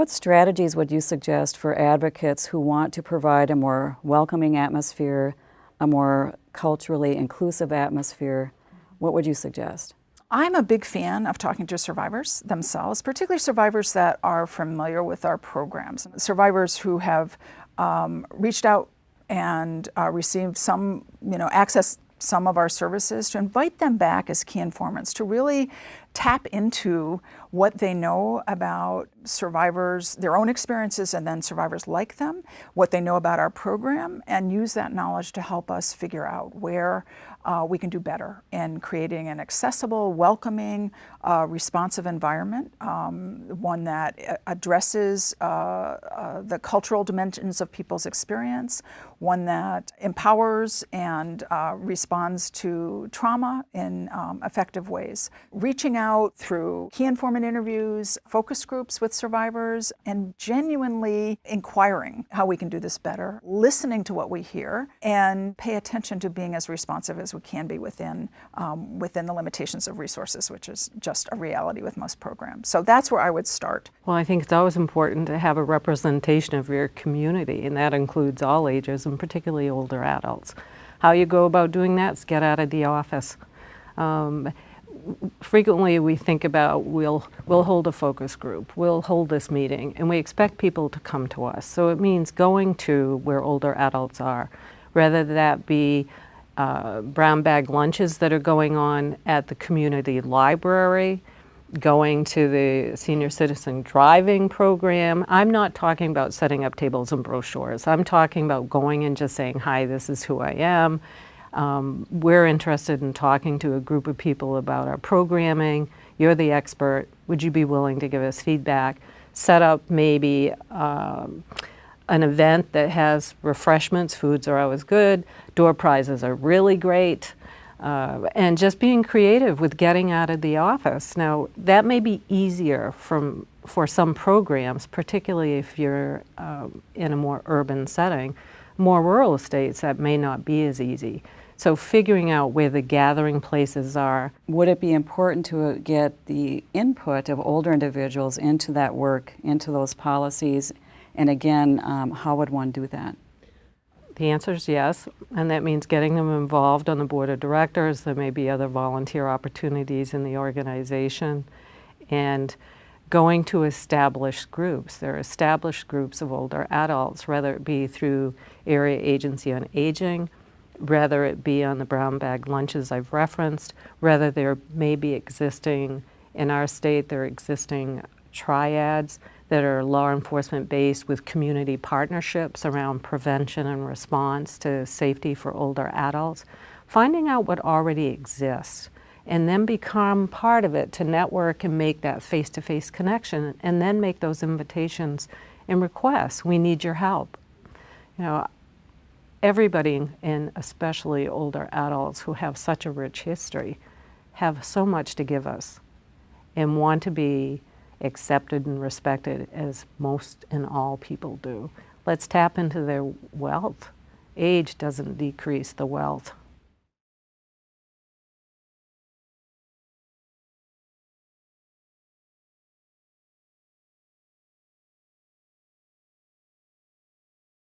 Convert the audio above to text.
What strategies would you suggest for advocates who want to provide a more welcoming atmosphere, a more culturally inclusive atmosphere? What would you suggest? I'm a big fan of talking to survivors themselves, particularly survivors that are familiar with our programs. Survivors who have reached out and received some, access some of our services, to invite them back as key informants, to really tap into what they know about survivors, their own experiences, and then survivors like them, what they know about our program, and use that knowledge to help us figure out where we can do better in creating an accessible, welcoming, responsive environment, one that addresses the cultural dimensions of people's experience, one that empowers and responds to trauma in effective ways. Reaching out through key informant interviews, focus groups with survivors, and genuinely inquiring how we can do this better, listening to what we hear, and pay attention to being as responsive as we can be within the limitations of resources, which is just a reality with most programs. So that's where I would start. Well, I think it's always important to have a representation of your community, and that includes all ages, and particularly older adults. How you go about doing that is get out of the office. Frequently we think about we'll hold a focus group, we'll hold this meeting, and we expect people to come to us. So it means going to where older adults are, whether that be brown bag lunches that are going on at the community library, going to the senior citizen driving program. I'm not talking about setting up tables and brochures. I'm talking about going and just saying, hi, this is who I am. We're interested in talking to a group of people about our programming. You're the expert. Would you be willing to give us feedback? Set up maybe an event that has refreshments. Foods are always good. Door prizes are really great. And just being creative with getting out of the office. Now, that may be easier for some programs, particularly if you're in a more urban setting. More rural estates, that may not be as easy. So figuring out where the gathering places are. Would it be important to get the input of older individuals into that work, into those policies? And again, how would one do that? The answer is yes, and that means getting them involved on the board of directors. There may be other volunteer opportunities in the organization, and going to established groups. There are established groups of older adults, whether it be through Area Agency on Aging, whether it be on the brown bag lunches I've referenced, whether there may be existing, in our state, there are existing triads that are law enforcement based with community partnerships around prevention and response to safety for older adults. Finding out what already exists and then become part of it to network and make that face-to-face connection, and then make those invitations and requests. We need your help. Everybody, and especially older adults who have such a rich history, have so much to give us and want to be accepted and respected as most and all people do. Let's tap into their wealth. Age doesn't decrease the wealth.